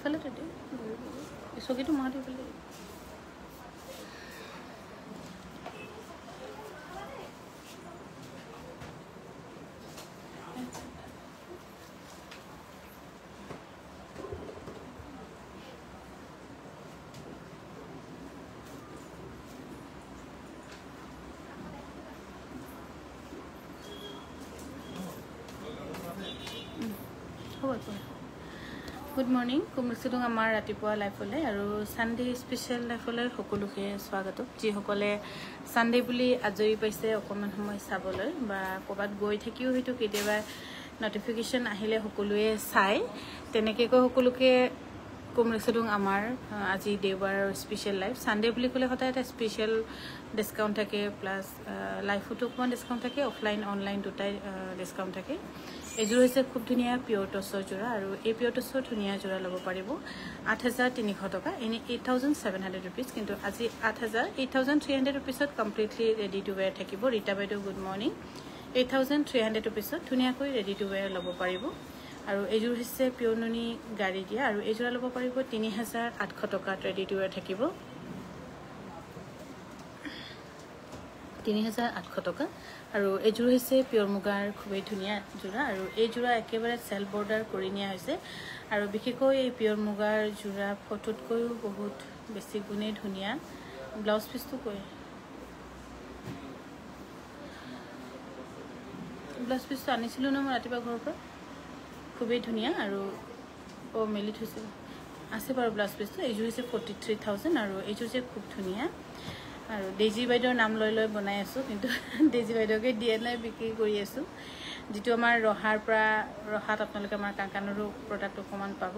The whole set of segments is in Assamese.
ইফালে তেতে চকীটো মাহটো ইফালে গুড মৰ্নিং কুমলচিডুং আমাৰ ৰাতিপুৱা লাইফলে আৰু সানডে স্পেশাল লাইফলে সকলোকে স্বাগত যিসকলে সানডে বুলি আজৰি পাইছে অকমান সময় চাবলৈ বা ক'বাত গৈ থাকিও হয়তো কেতিয়াবা নটিফিকেশন আহিলে সকলোৱে চাই তেনেকৈ সকলোকে কুমলচিডুং আমাৰ আজি দেওবাৰ স্পেশাল লাইফ সানডে বুলি ক'লে হঠাৎ এটা স্পেশাল ডিসকাউন্ট থাকে প্লাস লাইফতো কোন ডিসকাউন্ট থাকে অফলাইন অনলাইন দুটাই ডিসকাউন্ট থাকে এজোৰ হৈছে খুব ধুনিয়া পিওৰ টসৰ জোড়া আৰু এই পিওৰ টসৰ ধুনিয়া জোড়া ল'ব পাৰিব 8300 টকা এনে 8700 रुपीस কিন্তু আজি 8300 रुपीसত কমপ্লিটলি ৰেডি টু ওয়্যাৰ থাকিব ৰীতা বাইদেউ গুড মৰ্নিং 8300 रुपीसত ধুনিয়াকৈ ৰেডি টু ওয়্যাৰ ল'ব পাৰিব আৰু এজোৰ হৈছে পিওৰ নুনি গাড়ী দিয়া আৰু এই জোড়া ল'ব পাৰিব 3800 টকাত ৰেডি টু ওয়্যাৰ থাকিব 3800 টকা আৰু এই জোড়া হৈছে পিওৰ মুগাৰ খুবই ধুনিয়া জোড়া আৰু এই জোড়া একেবাৰে সেল বৰ্ডাৰ কৰি নিয়া হৈছে আৰু বিশেষকৈ এই পিওৰ মুগাৰ জোড়া ফটোতকৈ বহুত বেছি গুণে ধুনিয়া ব্লাউজ পিসটো কই ব্লাউজ পিসটো আনিছিলো ন মই ৰাতিপুৱা ঘৰৰ পৰা খুবই ধুনিয়া আৰু ও মেলি থৈছে আছে বাৰু ব্লাউজ পিসটো এই জোড়া হৈছে 43000 আৰু এই জোড়া খুব ধুনিয়া আৰু ডেজি বাইদেউৰ নাম লৈ লৈ বনাই আছো কিন্তু ডেজি বাইদেউকে দিয়ে নাই বিক্ৰী কৰি আছো যেটো আমাৰ ৰহাৰ পৰা ৰহাত আপোনালোকে আমাৰ কাকানৰো প্ৰডাক্ট অকমান পাব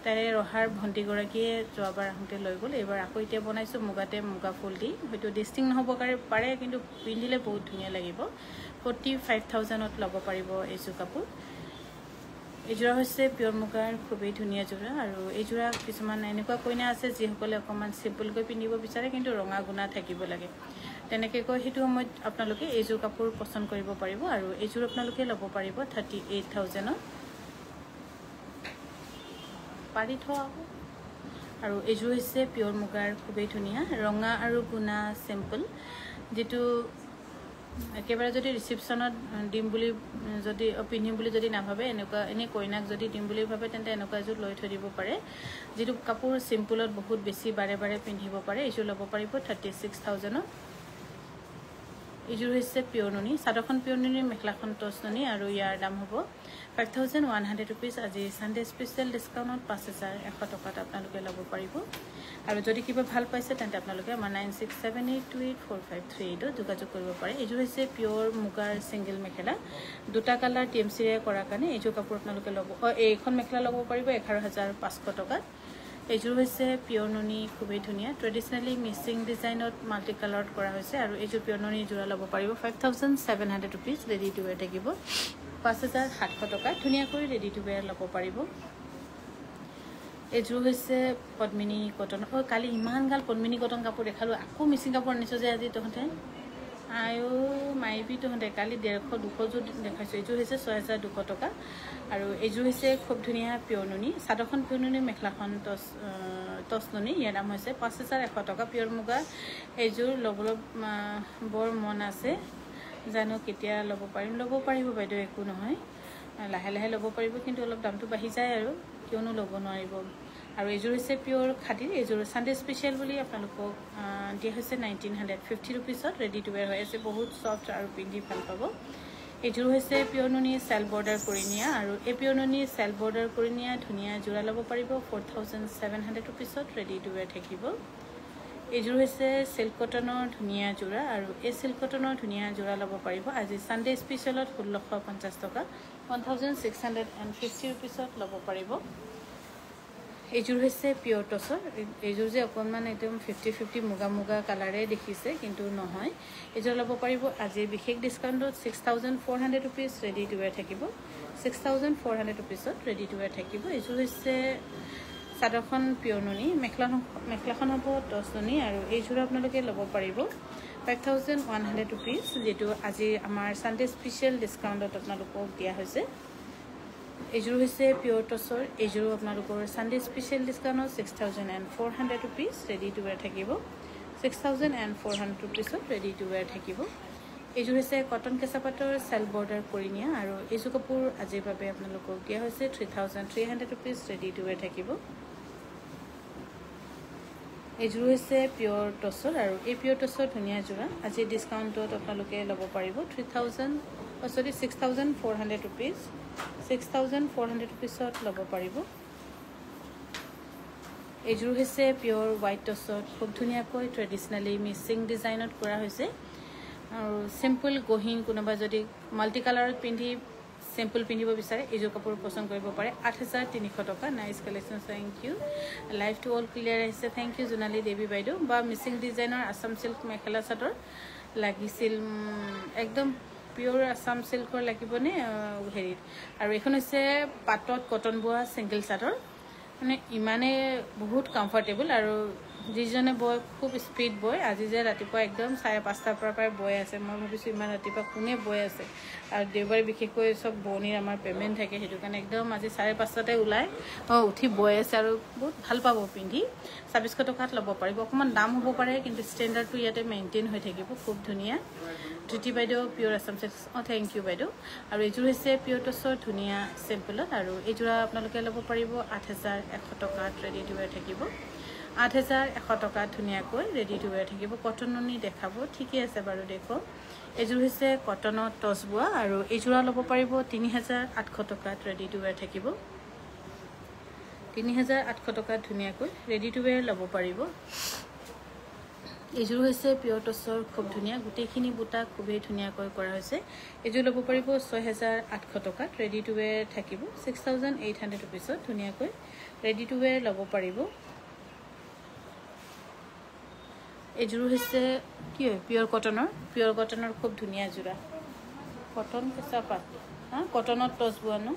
তাৰে ৰহাৰ ভন্টি গৰাকীয়ে যোৱাবাৰ আহোঁতে লৈ গ'ল এবাৰ আকৌ এতিয়া বনাইছো মুগাতে মুগা ফুল দি হয়তো ডিস্টিং নহব পাৰে কিন্তু পিন্ধিলে বহুত ধুনিয়া লাগিব 45000ত ল'ব পাৰিব এইজো কাপোৰ এজোৰা হৈছে পিওৰ মুগাৰ খুবই ধুনিয়া জোড়া আৰু এই জোড়া কিছুমান এনেকুৱা কইনা আছে যিসকলে অকমান সিম্পল কৈ পিন্ধিব বিচাৰে কিন্তু ৰঙা গুণা থাকিব লাগে তেনেকৈ কৈ হেতু সময়ত আপোনালোকে এইজোৰ কাপোৰ পছন্দ কৰিব পাৰিব আৰু এইজোৰ আপোনালোকে ল'ব পাৰিব 38000ত পাৰি থোৱা আৰু এইজোৰ হৈছে পিওৰ মুগাৰ খুবই ধুনিয়া ৰঙা আৰু গুণা সিম্পল যেটো একেবাৰে যদি ৰিসেপশনত দিম বুলি যদি পিন্ধিম বুলি যদি না ভাবে এনেকুৱা এনে কইনাক যদি দিম বুলি ভাবে তেন্তে এনেকুৱা জোৰ লৈ থৈ দিব পাৰে যেটো কাপোৰ সিম্পলত বহুত বেছি বাৰে বাৰে পিন্ধিব পাৰে এইজোৰ ল'ব পাৰিব 36000ত এইজোৰ হৈছে পিওৰ নুনি সাদখন পিওৰ নুনি মেখলাখন টস নুনি আৰু ইয়াৰ দাম হ'ব 5100 रुपीस আজি সানডে স্পেশাল ডিসকাউন্টত 5100 টকাত আপোনালোকে ল'ব পাৰিব আৰু যদি কিবা ভাল পাইছে তেন্তে আপোনালোকে 9678284538 যোগাযোগ কৰিব পাৰে এইজোৰ হৈছে পিওৰ মুগাৰ সিঙ্গেল মেখেলা দুটা কালাৰ টিএমসি ৰে কৰা কাৰণে এইজোৰ কাপোৰ আপোনালোকে ল'ব এইখন মেখেলা ল'ব পাৰিব 11500 টকাত এইজোৰ হৈছে পিওৰ নুনি খুবই ধুনিয়া ট্ৰেডিশনালি মিক্সিং ডিজাইনত মাল্টি কালাৰত কৰা হৈছে আৰু এইজোৰ পিওৰ নুনি জোড়া ল'ব পাৰিব 5700 रुपीस ৰেডি টু ওয়্যাৰ থাকিব 5700 টকা ধুনিয়াকৈ ৰেডি টু ওয়্যাৰ ল'ব পাৰিব এজোৰ হৈছে পদ্মিনী কটন কালি ইমান গাল পদ্মিনী কটন কাপোৰ দেখালো আকৌ মিচিং কাপোৰ আনিছো যে আজি তহতে আয়ো মাইবি তহতে কালি 150 200 জোৰ দেখাইছো এজোৰ হৈছে 6200 টকা আৰু এজোৰ হৈছে খুব ধুনিয়া পিওৰ নুনি সাদখন পিওৰ নুনি মেখলাখন টস নুনি ইয়াৰ দাম হৈছে 5100 টকা পিওৰ মুগা এজোৰ ল'বলৈ বৰ মন আছে জানো কেতিয়া ল'ব পাৰিব বাইদেউ একো নহয় লাহে লাহে ল'ব পাৰিব কিন্তু অলপ দামটো বাঢ়ি যায় আৰু কিয়নো ল'ব নোৱাৰিব আৰু এজোৰ হৈছে পিওৰ খাদিৰ এজোৰ সানডে স্পেশাল বুলি আপোনালোকক দিয়া হৈছে 1950 रुपीसত ৰেডি টু ওয়্যাৰ হৈ আছে বহুত সফট আৰু পিন্ধি ভাল পাব এজোৰ হৈছে পিওৰ নুনি সেল বৰ্ডাৰ কৰি নিয়া আৰু এই পিওৰ নুনি সেল বৰ্ডাৰ কৰি নিয়া ধুনিয়া জোড়া ল'ব পাৰিব 4700 रुपीसত ৰেডি টু ওয়্যাৰ থাকিব এজোৰ হৈছে সিল্ক কটনৰ ধুনিয়া জোড়া আৰু এই সিল্ক কটনৰ ধুনিয়া জোড়া ল'ব পাৰিব আজি সানডে স্পেশালত 1650 টকা 1650 रुपीसত ল'ব পাৰিব এজোৰ হৈছে পিওৰ টসৰ এজোৰ যে অকনমান একদম 50-50 মুগা মুগা কালাৰে দেখিছে কিন্তু নহয় এজোৰ ল'ব পাৰিব আজি বিশেষ ডিসকাউন্টত 6400 रुपीस ৰেডি টু ওয়্যাৰ থাকিব 6400 रुपीसত ৰেডি টু ওয়্যাৰ থাকিব এজোৰ হৈছে সাদখন পিওৰ নুনি মেখলাখন হ'ব টস নুনি আৰু এই জোড়া আপোনালোকে ল'ব পাৰিব 5100 रुपीस যেটো আজি আমাৰ সানডে স্পেশাল ডিসকাউন্টত আপোনালোকক দিয়া হৈছে এইযোৰ হৈছে পিয়ৰ টছৰ এইযোৰো আপোনালোকৰ Sunday special discount 6400 rupees ready to wear থাকিব 6400 रुपीसত ৰেডি টু ওয়্যাৰ থাকিব এইযোৰ হৈছে কটন কেঁচাপাতৰ সেল বৰ্ডাৰ কৰি নিয়া আৰু এইযোৰ কাপোৰ আজিৰ বাবে আপোনালোকক দিয়া হৈছে 3300 रुपीस ৰেডি টু ওয়্যাৰ থাকিব এইযোৰ হৈছে পিয়ৰ টছৰ আৰু এই পিয়ৰ টছৰ ধুনিয়া জোৰা আজি ডিসকাউন্টত আপোনালোকে ল'ব পাৰিব 6400 रुपीस 6400 रुपीसত ল'ব পাৰিব এইযোৰ হৈছে পিয়ৰ হোৱাইট টছত খুব ধুনিয়াকৈ ট্ৰেডিশনালি মিক্সিং ডিজাইনত কৰা হৈছে আৰু সিম্পল গহিন কোনোবা যদি মাল্টি কালাৰত পিন্ধি সিম্পল পিন্ধিব বিচাৰে এইযোৰ কাপোৰ পছন্দ কৰিব পাৰে 8300 টকা nice collection thank you live to all clear আহিছে থ্যাংক ইউ জোনালী দেৱী বাইদেউ বা মিক্সিং ডিজাইনৰ আসাম সিল্ক মেখেলা চাদৰ লাগিছিল একদম পিয়ৰ আসাম সিল্কৰ লাগিবনে হেৰিত আৰু এখন হৈছে পাটত কটন বোৱা সিঙ্গেল চাদৰ মানে ইমানে বহুত কমফৰ্টেবল আৰু যিজনে বয় খুব স্পিড বয় আজি যে ৰাতিপুৱা একদম 5:30 পৰা বয় আছে মই ভাবিছো ইমান ৰাতিপুৱা কোনে বয় আছে আৰু দেওবাৰ বিশেষকৈ সব বনিৰ আমাৰ পেমেন্ট থাকে হেতু কাৰণে একদম আজি 5:30তে ওলাই উঠি বয় আছে আৰু বহুত ভাল পাব পিন্ধি 2600 টকাত ল'ব পাৰিব অকমান দাম হ'ব পাৰে কিন্তু ষ্টেণ্ডাৰ্ডটো ইয়াতে মেইনটেইন হৈ থাকিব খুব ধুনিয়া ধুতি বাইদেউ পিয়ৰ আসাম সিল্ক থ্যাংক ইউ বাইদেউ আৰু এইযোৰ হৈছে পিয়ৰ টছৰ ধুনিয়া সিম্পলত আৰু এইযোৰা আপোনালোকে ল'ব পাৰিব 8100 টকাত ৰেডি টু ওয়্যাৰ থাকিব 8100 টকা ধুনিয়াকৈ ৰেডি টু ওয়্যাৰ থাকিব কটন নুনি দেখাব ঠিকই আছে বাৰু দেখো এইযোৰ হৈছে কটনৰ টছ বোৱা আৰু এইযোৰা ল'ব পাৰিব 3800 টকাত ৰেডি টু ওয়্যাৰ থাকিব 3800 টকাত ধুনিয়াকৈ ৰেডি টু ওয়্যাৰ ল'ব পাৰিব এইযোৰ হৈছে পিয়ৰ টছৰ খুব ধুনিয়া গুটেখিনি বুটা খুবেই ধুনিয়াকৈ কৰা হৈছে এইযোৰ ল'ব পাৰিব 6800 টকাত ৰেডি টু ওয়্যাৰ থাকিব 6800 रुपीसত ধুনিয়াকৈ ৰেডি টু ওয়্যাৰ ল'ব পাৰিব এইযোৰ হৈছে কি পিয়ৰ কটনৰ খুব ধুনিয়া জোৰা কটন কেঁচা পাট কটনৰ টছ বোৱা ন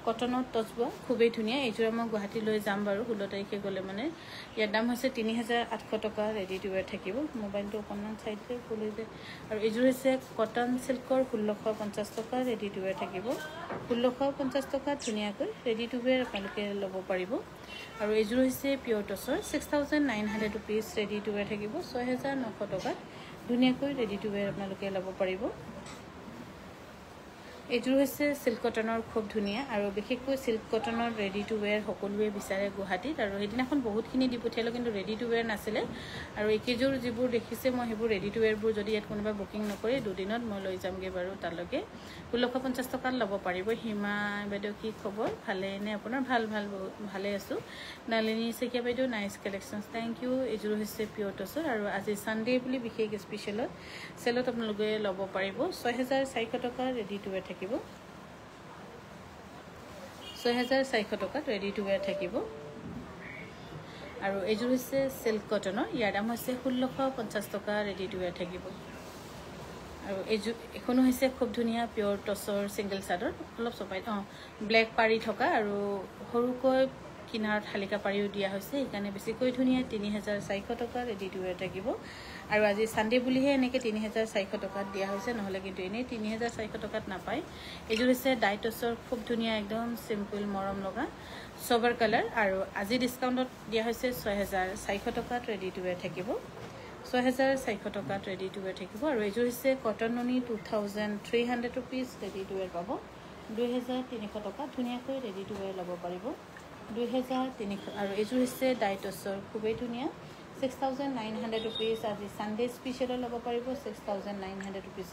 কটনৰ টছ বোৱা খুবেই ধুনিয়া এইযোৰা মই গুৱাহাটী লৈ যাম বাৰু 16 তাৰিখে গলে মানে ইয়াৰ দাম হৈছে 3800 টকা ৰেডি টু ওয়্যাৰ থাকিব মোবাইলটো অকমান সাইডে খুলি দে আৰু এইযোৰ হৈছে কটন সিল্কৰ 1650 টকা ৰেডি টু ওয়্যাৰ থাকিব 1650 টকা ধুনিয়াকৈ ৰেডি টু ওয়্যাৰ আপোনালোকে ল'ব পাৰিব আৰু এইযোৰ হৈছে পিয়ৰ টছৰ 6900 रुपीस ৰেডি টু ওয়্যাৰ থাকিব 6900 টকাত ধুনিয়াকৈ ৰেডি টু ওয়্যাৰ আপোনালোকে ল'ব পাৰিব এইযোৰ হৈছে সিল্ক কটনৰ খুব ধুনিয়া আৰু বিশেষকৈ সিল্ক কটনৰ ৰেডি টু ওয়্যাৰ সকলোৱে বিচাৰে গুৱাহাটীত আৰু সেইদিনাখন বহুতখিনি দি পঠিয়ালো কিন্তু ৰেডি টু ওয়্যাৰ নাছিলে আৰু একেযোৰ যিবোৰ দেখিছে মই হেবোৰ ৰেডি টু ওয়্যাৰবোৰ যদি ইয়াত কোনোবা বুকিং নকৰে দুদিনত মই লৈ যামগে বাৰু তালৈকে 1650 টকাত ল'ব পাৰিব হিমা বাইদেউ কি খবৰ ভালে নে আপোনাৰ ভাল ভালে আছো নালিনী সেকিয়া বাইদেউ নাইস কালেকশনস থ্যাংক ইউ এইযোৰ হৈছে পিয়ৰ টছৰ আৰু আজি সানডে বুলি বিশেষ স্পেশালত সেলত আপোনালোকে ল'ব পাৰিব 6400 টকা ৰেডি টু ওয়্যাৰ থাকিব 6400 টকাত ৰেডি টু ওয়্যাৰ থাকিব আৰু এইযোৰ হৈছে সিল্ক কটনৰ ইয়াৰ দাম হৈছে 1650 টকা ৰেডি টু ওয়্যাৰ থাকিব আৰু এইযোৰ এখনো হৈছে খুব ধুনিয়া পিয়ৰ টছৰ সিঙ্গেল চাদৰ অলপ সপাই ব্ল্যাক পাৰি থকা আৰু সৰুকৈ কিনাৰত হালিকা পাৰিও দিয়া হৈছে এখানে বেছিকৈ ধুনিয়া 3400 টকা ৰেডি টু ওয়্যাৰ থাকিব আৰু আজি সানডে বুলিহে এনেকে 3400 টকাত দিয়া হৈছে নহলে কিন্তু এনে 3400 টকাত নাপায় এইযোৰ হৈছে ডাইটছৰ খুব ধুনিয়া একদম সিম্পল মৰম লগা সবৰ কালাৰ আৰু আজি ডিসকাউন্টত দিয়া হৈছে 6400 টকাত ৰেডি টু ওয়্যাৰ থাকিব 6400 টকাত ৰেডি টু ওয়্যাৰ থাকিব আৰু এইযোৰ হৈছে কটন নুনি 2300 रुपीस ৰেডি টু ওয়্যাৰ পাব 2300 টকা ধুনিয়াকৈ ৰেডি টু ওয়্যাৰ ল'ব পাৰিব 2300 আৰু এইযোৰ হৈছে ডাইটছৰ খুবেই ধুনিয়া 6900 रुपीस আজি সানডে স্পেশাল ল'ব পাৰিব 6900 रुपीस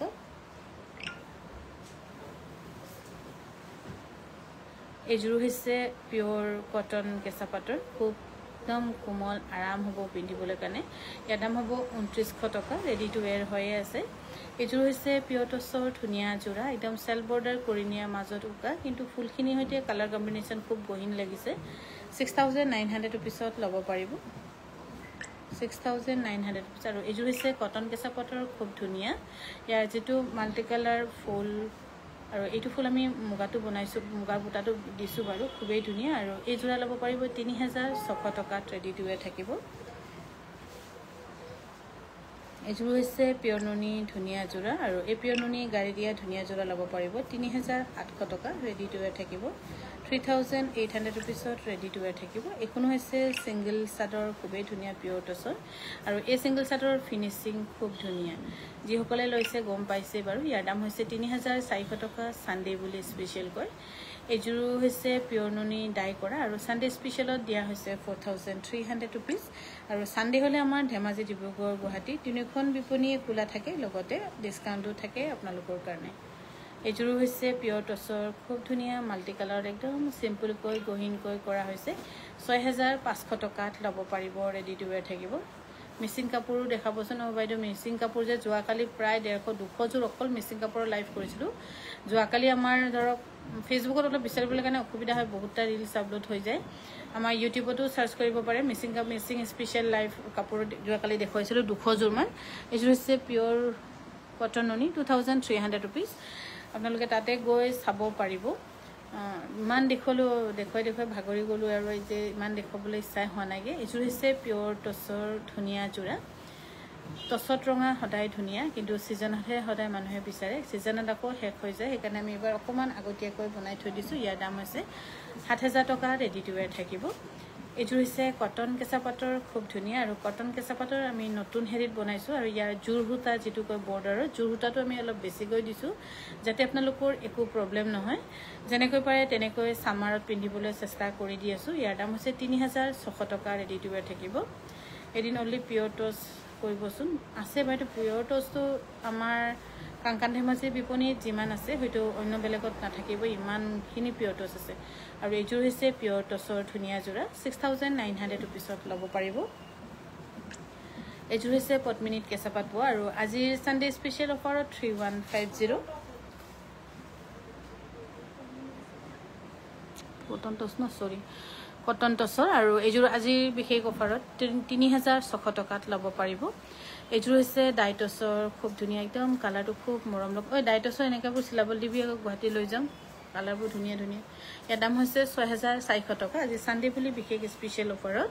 এইযোৰ হৈছে পিয়ৰ কটন কেঁচা পাটৰ খুব একদম কোমল আৰাম হ'ব পিন্ধিবলৈ কাৰণে ইয়াৰ দাম হ'ব 2900 টকা ৰেডি টু ওয়্যাৰ হৈ আছে এইযোৰ হৈছে পিয়ৰ টছৰ ধুনিয়া জোৰা একদম সেল বৰ্ডাৰ কৰি নিয়া মাজত উকা কিন্তু ফুলখিনি হৈতে কালাৰ কম্বিনেশন খুব গহিন লাগিছে 6900 रुपीसত ল'ব পাৰিব 6900 रुपीस আৰু এইযোৰ হৈছে কটন কেঁচা পাটৰ খুব ধুনিয়া ইয়াৰ যেটো মাল্টি কালাৰ ফুল আৰু এইটো ফুল আমি মুগাটো বনাইছো মুগা বুটাটো দিছো বাৰু খুবেই ধুনিয়া আৰু এই জোৰা ল'ব পাৰিব 3600 টকাত ৰেডি টু ওয়্যাৰ থাকিব এযোৰ হৈছে পিয়ৰ নুনি ধুনীয়া যোৰা আৰু এই পিয়ৰ নুনি গাড়ী দিয়া ধুনীয়া যোৰা ল'ব পাৰিব ৩,৮০০ টকা ৰেডি টু ৱেৰ থাকিব 3,800 ৰুপিছত ৰেডি টু ৱেৰ থাকিব এইখন হৈছে সিঙ্গল চাদৰ খুবেই ধুনীয়া পিয়ৰ টছৰ আৰু এই সিঙ্গল চাদৰৰ ফিনিশিং খুব ধুনীয়া যিসকলে লৈছে গম পাইছে বাৰু ইয়াৰ দাম হৈছে ৩,৪০০ টকা সানডে বুলি স্পেশাল কয় এযোৰ হৈছে পিয়ৰ নুনি ডাই কৰা আৰু সানডে স্পেশালত দিয়া হৈছে 4,300 ৰুপিস আৰু সানডে হলে আমাৰ ধেমাজি ডিব্ৰুগড় গুৱাহাটী তিনিখন বিপণীয়ে খোলা থাকে লগতে ডিসকাউন্টও থাকে আপোনালোকৰ কাৰণে এযোৰ হৈছে পিয়ৰ টছৰ খুব ধুনীয়া মাল্টি কালাৰ একদম সিম্পল কৈ গহীন কৈ কৰা হৈছে 6,500 টকাত ল'ব পাৰিব ৰেডি টু ৱেৰ থাকিব মিচিং কাপোৰো দেখাবচোন বাইদেউ মিচিং কাপোৰ যে যোৱাকালি প্ৰায় 150-200 যোৰ অকল মিচিং কাপোৰৰ লাইভ কৰিছিলো যোৱাকালি আমাৰ ধৰক ফেসবুকত অলপ বিচাৰিবলৈ কাৰণে অসুবিধা হয় বহুতটা ৰিলছ আপলোড হৈ যায় আমাৰ ইউটিউবতো সাৰ্চ কৰিব পাৰে মিচিং স্পেশাল লাইভ কাপোৰ যোৱাকালি দেখুৱাইছিলো 200 যোৰ মান এযোৰ হৈছে পিয়ৰ কটন নুনি 2,300 ৰুপিস আপোনালোকে তাতে গৈ চাব পাৰিব ইমান দেখুৱাই ভাগৰি গলো আৰু এই যে ইমান দেখুৱাবলৈ ইচ্ছা হোৱা নাইগে এযোৰ হৈছে পিয়ৰ টছৰ ধুনীয়া যোৰা টছত ৰঙা সদায় ধুনীয়া কিন্তু সিজনতহে সদায় মানুহে বিচাৰে সিজনত আকৌ শেষ হৈ যায় সেইকাৰণে আমি এবাৰ অকমান আগতীয়াকৈ বনাই থৈ দিছো ইয়াৰ দাম হৈছে 7,000 টকা ৰেডি টু ৱেৰ থাকিব এযোৰ হৈছে কটন কেঁচা পাটৰ খুব ধুনীয়া আৰু কটন কেঁচা পাটৰ আমি নতুন হেৰিত বনাইছো আৰু ইয়াৰ জুৰহুতা যেটো কয় বৰ্ডাৰৰ জুৰহুতাটো আমি অলপ বেছিকৈ দিছো যাতে আপোনালোকৰ একো প্ৰবলেম নহয় যেনেকৈ পাৰে তেনেকৈ সামাৰত পিন্ধিবলৈ চেষ্টা কৰি দি আছো ইয়াৰ দাম হৈছে 3,600 টকা ৰেডি টু ৱেৰ থাকিব এদিন অনলি পিয়ৰ টছ কৰিবচোন আছে বাইদেউ পিয়ৰ টছটো আমাৰ কাংকান ধেমাজি বিপণীত যিমান আছে হয়তো অন্য বেলেগত নাথাকিব ইমানখিনি পিয়ৰ টছ আছে আৰু এযোৰ হৈছে পিয়ৰ টছৰ ধুনীয়া যোৰা 6,900 ৰুপিসত ল'ব পাৰিব এযোৰ হৈছে পদ্মিনীত কেঁচা পাট বোৱা আৰু আজিৰ সানডে স্পেশাল অফাৰত 3,150 কটন টছৰ আৰু এযোৰ আজিৰ বিশেষ অফাৰত 3,600 টকাত ল'ব পাৰিব এযোৰ হৈছে ডাইটছৰ খুব ধুনীয়া একদম কালাৰটো খুব মৰম লগ ডাইটছৰ এনেকাবোৰ চিলাবল দিবি আকৌ গুৱাহাটী লৈ যাম কালাৰবোৰ ধুনীয়া ইয়াৰ দাম হৈছে 6,400 টকা আজি সানডে বুলি বিশেষ স্পেশাল অফাৰত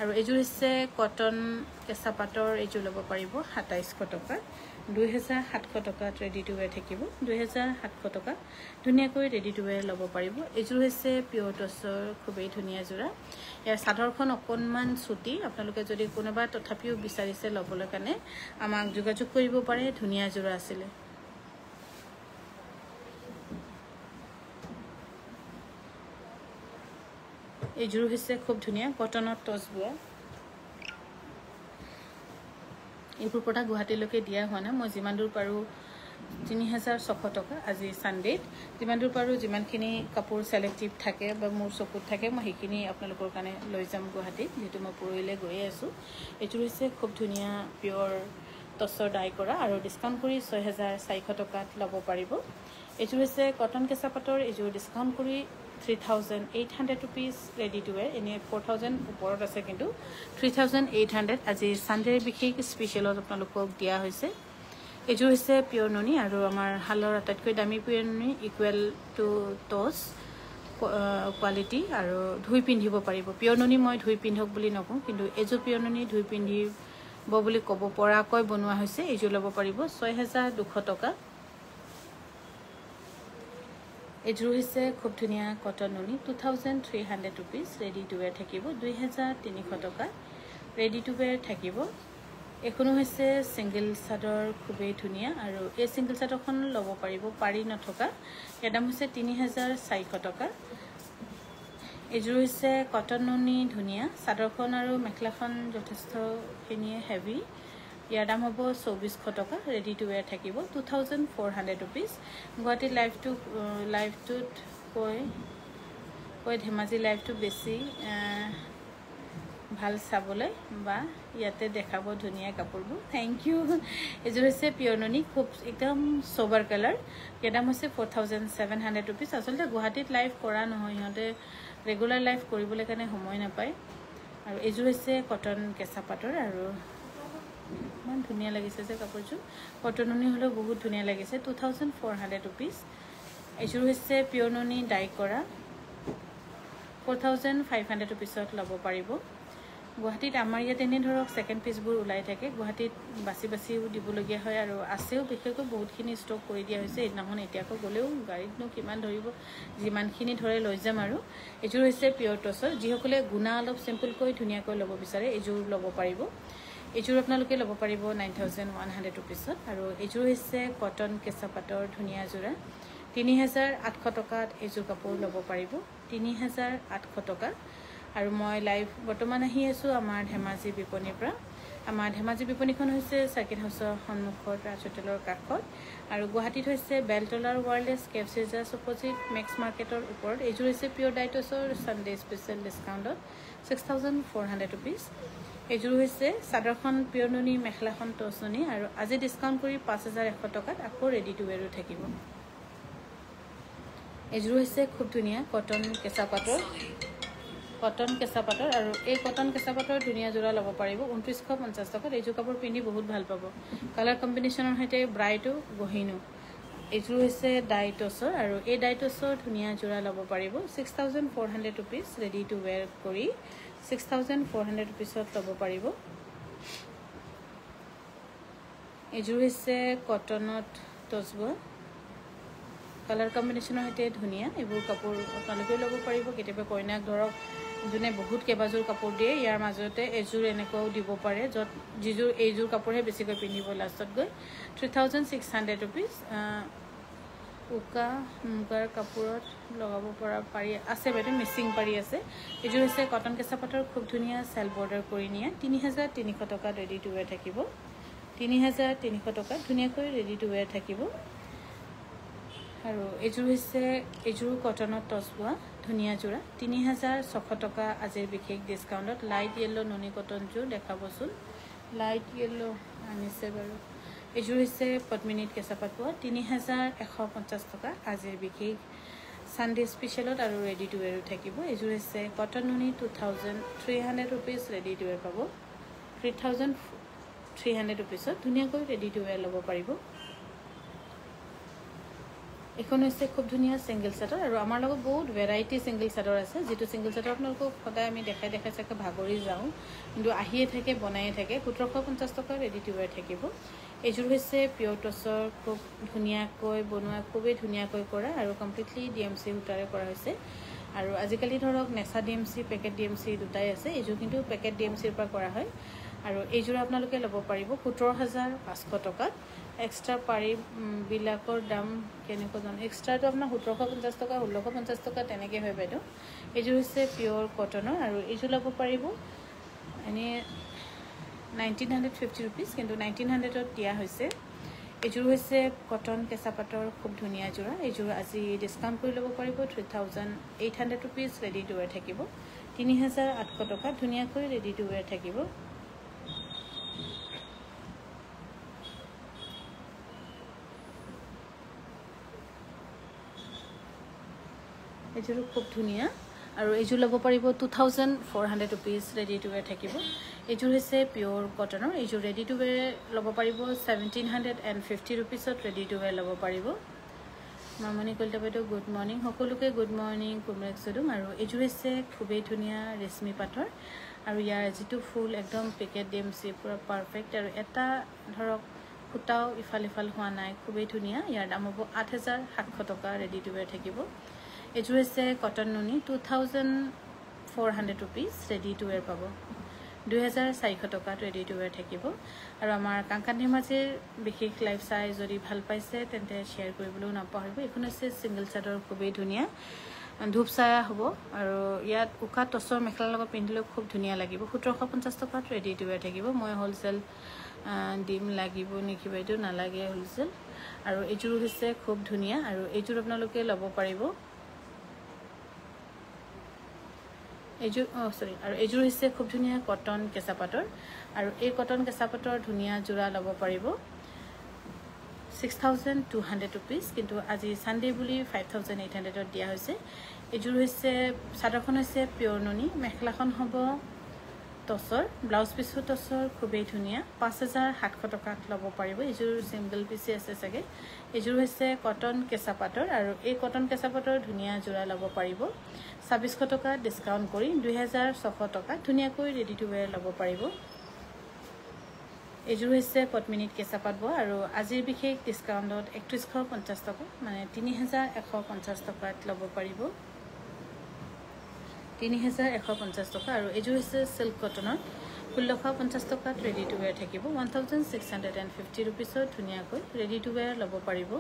আৰু এযোৰ হৈছে কটন কেঁচা পাটৰ এযোৰ ল'ব পাৰিব 2,700 টকা 2,700 টকাত ৰেডি টু ৱেৰ থাকিব 2,700 টকা ধুনীয়াকৈ ৰেডি টু ৱেৰ ল'ব পাৰিব এযোৰ হৈছে পিয়ৰ টছৰ খুবেই ধুনীয়া যোৰা ইয়াৰ চাদৰখন অকনমান ছুটি আপোনালোকে যদি কোনোবা তথাপিও বিচাৰিছে ল'বলৈ কাৰণে আমাক যোগাযোগ কৰিব পাৰে ধুনীয়া যোৰা আছিল এযোৰ হৈছে খুব ধুনীয়া কটনৰ টছ বোৱা এইবোৰ প্ৰডাক্ট গুৱাহাটীলৈকে দিয়া হোৱা নাই মই যিমান দূৰ পাৰো 3,600 টকা আজি সানডে যিমান দূৰ পাৰো যিমানখিনি কাপোৰ সিলেক্টিভ থাকে বা মোৰ চকুত থাকে মই সেইখিনি আপোনালোকৰ কাৰণে লৈ যাম গুৱাহাটী যেটো মই পৰহিলে গৈ আছো এযোৰ হৈছে খুব ধুনীয়া পিয়ৰ টছৰ ডাই কৰা আৰু ডিসকাউন্ট কৰি 6,400 টকাত ল'ব পাৰিব এযোৰ হৈছে কটন কেঁচা পাটৰ এযোৰ ডিসকাউন্ট কৰি 3,800 ৰুপিস ৰেডি টু ৱেৰ এনে 4,000 ওপৰত আছে কিন্তু 3,800 আজি সানডে বিশেষ স্পেশালত আপোনালোকক দিয়া হৈছে এযোৰ হৈছে পিয়ৰ নুনি আৰু আমাৰ হালৰ আটাইতকৈ দামী পিয়ৰ নুনি ইকুৱেল টু টছ কোৱালিটি আৰু ধুই পিন্ধিব পাৰিব পিয়ৰ নুনি মই ধুই পিন্ধক বুলি নকওঁ কিন্তু এযোৰ পিয়ৰ নুনি ধুই পিন্ধিব বুলি ক'ব পৰাকৈ বনোৱা হৈছে এযোৰ ল'ব পাৰিব 6,200 টকা এযোৰ হৈছে খুব ধুনীয়া কটন নুনি 2,300 ৰুপিস ৰেডি টু ৱেৰ থাকিব 2,300 টকা ৰেডি টু ৱেৰ থাকিব এখনো হৈছে সিঙ্গল চাদৰ খুবেই ধুনীয়া আৰু এই সিঙ্গল চাদৰখন ল'ব পাৰিব পাৰি নথকা ইয়াৰ দাম হৈছে 3,400 টকা এযোৰ হৈছে কটন নুনি ধুনীয়া চাদৰখন আৰু মেখলাখন যথেষ্টখিনিয়ে হেভি ইয়াৰ দাম হ'ব 2,400 টকা ৰেডি টু ৱেৰ থাকিব 2,400 ৰুপিস গুৱাহাটী লাইভটোত কৈ ধেমাজি লাইভটো বেছি ভাল চাবলৈ বা ইয়াতে দেখাব ধুনীয়া কাপোৰবোৰ থ্যাংক ইউ এযোৰ হৈছে পিয়ৰ নুনি খুব একদম সোবাৰ কালাৰ ইয়াৰ দাম হৈছে 4,700 ৰুপিস আসলে গুৱাহাটীত লাইভ কৰা নহয় ইহঁতে ৰেগুলাৰ লাইভ কৰিবলৈ কাৰণে সময় নাপায় আৰু এযোৰ হৈছে কটন কেঁচা পাটৰ আৰু মান ধুনীয়া লাগিছে যে কাপোৰযোৰ কটন নুনি হলো বহুত ধুনীয়া লাগিছে 2,400 ৰুপিস এযোৰ হৈছে পিয়ৰ নুনি ডাই কৰা 4,500 ৰুপিসত ল'ব পাৰিব গুৱাহাটীত আমাৰ ইয়াত এনে ধৰক ছেকেণ্ড পিচবোৰ ওলাই থাকে গুৱাহাটীত বাছি বাছিও দিবলগীয়া হয় আৰু আছেও বিশেষকৈ বহুতখিনি ষ্টক কৰি দিয়া হৈছে এইদিনাখন এতিয়া আকৌ গ'লেও গাড়ীতনো কিমান ধৰিব যিমানখিনি ধৰে লৈ যাম আৰু এইযোৰ হৈছে পিয়ৰ টছৰ যিসকলে গুণা অলপ চিম্পলকৈ ধুনীয়াকৈ ল'ব বিচাৰে এইযোৰ ল'ব পাৰিব এইযোৰ আপোনালোকে ল'ব পাৰিব 9100 ৰুপিছত আৰু এইযোৰ হৈছে কটন কেঁচা পাটৰ ধুনীয়া যোৰা 3800 টকাত এইযোৰ কাপোৰ ল'ব পাৰিব 3800 টকা আৰু মই লাইভ বৰ্তমান আহি আছো আমাৰ ধেমাজি বিপণীৰ পৰা আমাৰ ধেমাজি বিপণীখন হৈছে সাৰ্কিট হাউছৰ সন্মুখত ৰাজ হোটেলৰ কাষত আৰু গুৱাহাটীত হৈছে বেলতলাৰ ৱাৰলেছ কেফচিজাছ অপজিট মেক্স মাৰ্কেটৰ ওপৰত এইযোৰ হৈছে পিয়ৰ ডাইটছৰ সানডে স্পেচিয়েল ডিছকাউণ্টত 6400 ৰুপিছ এইযোৰ হৈছে চাদৰখন পিয়ৰ নুনি মেখেলাখন টছ নুনি আৰু আজি ডিছকাউণ্ট কৰি 5100 টকাত আকৌ ৰেডি টু ৱেৰো থাকিব এইযোৰ হৈছে খুব ধুনীয়া কটন কেঁচা পাটৰ আৰু এই কটন কেঁচা পাটৰ ধুনীয়া যোৰা ল'ব পাৰিব 2950 টকাত এইযোৰ কাপোৰ পিন্ধি বহুত ভাল পাব কালাৰ কম্বিনেশ্যনৰ সৈতে ব্ৰাইটো গহিনো এইযোৰ হৈছে ডাইটছৰ আৰু এই ডাইটছৰ ধুনীয়া যোৰা ল'ব পাৰিব 6400 ৰুপিছ ৰেডি টু ৱেৰ কৰি 6400 ৰুপিছত ল'ব পাৰিব এইযোৰ হৈছে কটনত টছবোৱা কালাৰ কম্বিনেশ্যনৰ সৈতে ধুনীয়া এইবোৰ কাপোৰ আপোনালোকে ল'ব পাৰিব কেতিয়াবা কইনাক ধৰক যোনে বহুত কেইবাযোৰ কাপোৰ দিয়ে ইয়াৰ মাজতে এযোৰ এনেকুৱাও দিব পাৰে য'ত যিযোৰ এইযোৰ কাপোৰহে বেছিকৈ পিন্ধিব লাষ্টত গৈ 3600 ৰুপিছ উকা মুগাৰ কাপোৰত লগাব পৰা পাৰি আছে বাইদেউ মিচিং পাৰি আছে এইযোৰ হৈছে কটন কেঁচা পাটৰ খুব ধুনীয়া চেল বৰ্ডাৰ কৰি নিয়া 3300 টকাত ৰেডি টু ৱেৰ থাকিব 3300 টকাত ধুনীয়াকৈ ৰেডি টু ৱেৰ থাকিব আৰু এইযোৰ হৈছে এইযোৰ কটনত টছ বোৱা ধুনীয়া যোৰা 3600 টকা আজিৰ বিশেষ ডিছকাউণ্টত লাইট য়েলো নুনি কটন যোৰ দেখাবচোন লাইট য়েলো আনিছে বাৰু এইযোৰ হৈছে পদ্মিনীত কেঁচা পাট বোৱা 3150 টকা আজিৰ বিশেষ সানডে স্পেচিয়েলত আৰু ৰেডি টু ৱেৰো থাকিব এইযোৰ হৈছে কটন নুনি 2300 ৰুপিছ ৰেডি টু ৱেৰ পাব 3300 ৰুপিছত ধুনীয়াকৈ ৰেডি টু ৱেৰ ল'ব পাৰিব এখন হৈছে খুব ধুনীয়া সিঙ্গল সেটৰ আৰু আমাৰ লগত বহুত ভেৰাইটি সিঙ্গল সেটৰ আছে যেটো সিঙ্গল সেটৰ আপোনালোকক সদায় আমি দেখাই চাকে ভাগৰি যাওঁ কিন্তু আহিয়ে থাকে বনায়ে থাকে 1750 টকা ৰেডি টু ৱেৰ থাকিব এইযোৰ হৈছে পিয়ৰ টছৰ খুব ধুনীয়াকৈ বনোৱা খুবেই ধুনীয়াকৈ কৰা আৰু কমপ্লিটলি ডিএমসি সূতাৰে কৰা হৈছে আৰু আজিকালি ধৰক নেচা ডিএমসি পেকেট ডিএমসি দুটাই আছে এইযোৰ কিন্তু পেকেট ডিএমসিৰ পৰা কৰা হয় আৰু এইযোৰ আপোনালোকে ল'ব পাৰিব 17500 টকাত এক্সট্ৰা পাৰি বিলাকৰ দাম কেনেকৈ জানো এক্সট্ৰাটো আপোনাৰ 1750 টকা 1650 টকা তেনেকৈ হয় বাইদেউ এইযোৰ হৈছে পিয়ৰ কটনৰ আৰু এইযোৰ ল'ব পাৰিব এনে 1950 ৰুপিছ কিন্তু 1900ত দিয়া হৈছে এইযোৰ হৈছে কটন কেঁচা পাটৰ খুব ধুনীয়া যোৰা এইযোৰ আজি ডিছকাউণ্ট কৰি ল'ব পাৰিব 3800 ৰুপিছ ৰেডি টু ৱেৰ থাকিব 3800 টকা ধুনীয়াকৈ ৰেডি টু ৱেৰ থাকিব এইযোৰ খুব ধুনীয়া আৰু এইযোৰ ল'ব পাৰিব 2400 ৰুপিছ ৰেডি টু ৱেৰ থাকিব এইযোৰ হৈছে পিয়ৰ কটনৰ এইযোৰ ৰেডি টু ৱেৰ ল'ব পাৰিব 1750 ৰুপিছত ৰেডি টু ৱেৰ ল'ব পাৰিব মামনি কলিতা বাইদেউ গুড মৰ্নিং সকলোকে গুড মৰ্নিং কুমৰেক চুদুম আৰু এইযোৰ হৈছে খুবেই ধুনীয়া ৰেশমি পাটৰ আৰু ইয়াৰ যিটো ফুল একদম পেকেট ডিএমসি পুৰা পাৰফেক্ট আৰু এটা ধৰক ফুটাও ইফাল হোৱা নাই খুবেই ধুনীয়া ইয়াৰ দাম হ'ব 8700 টকা ৰেডি টু ৱেৰ থাকিব এইযোৰ হৈছে কটন নুনি 2400 ৰুপিছ ৰেডি টু ৱেৰ পাব 2400 টকাত ৰেডি টু ৱেৰ থাকিব আৰু আমাৰ কাংকান ধেমাজিৰ বিশেষ লাইভ চাই যদি ভাল পাইছে তেন্তে শ্বেয়াৰ কৰিবলৈও নাপাহৰিব এইখন হৈছে সিঙ্গল সেটৰ খুবেই ধুনীয়া ধূপ ছায়া হ'ব আৰু ইয়াত উকা টছৰ মেখেলাৰ লগত পিন্ধিলেও খুব ধুনীয়া লাগিব 1750 টকাত ৰেডি টু ৱেৰ থাকিব মই হোলসেল ডিম লাগিব নেকি বাইদেউ নালাগে হোলসেল আৰু এইযোৰ হৈছে খুব ধুনীয়া আৰু এইযোৰ আপোনালোকে ল'ব পাৰিব এইযোৰ আৰু এইযোৰ হৈছে খুব ধুনীয়া কটন কেঁচা পাটৰ আৰু এই কটন কেঁচা পাটৰ ধুনীয়া যোৰা ল'ব পাৰিব 6200 ৰুপিছ কিন্তু আজি সানডে বুলি 5800ত দিয়া হৈছে এইযোৰ হৈছে চাদৰখন হৈছে পিয়ৰ নুনি মেখেলাখন হ'ব টচৰ ব্লাউজ পিচো টচৰ খুবেই ধুনীয়া 5700 টকাত ল'ব পাৰিব এইযোৰ সিম্পল পিচে আছে চাগে এইযোৰ হৈছে কটন কেঁচা পাটৰ আৰু এই কটন কেঁচা পাটৰ ধুনীয়া জোৰা ল'ব পাৰিব 2600 টকা ডিসকাউন্ট কৰি 2600 টকা ধুনীয়াকৈ ৰেডি টু ওয়্যাৰ ল'ব পাৰিব এইযোৰ হৈছে পদ্মিনীত কেঁচা পাট বোৱা আৰু আজিৰ বিশেষ ডিসকাউন্টত 3150 টকা মানে 3150 টকাত ল'ব পাৰিব 3150 টকা আৰু এইযোৰ হৈছে সিল্ক কটনৰ 1650 টকাত ৰেডি টু ওয়্যাৰ থাকিব 1650 रुपीसত ধুনীয়াকৈ ৰেডি টু ওয়্যাৰ ল'ব পাৰিব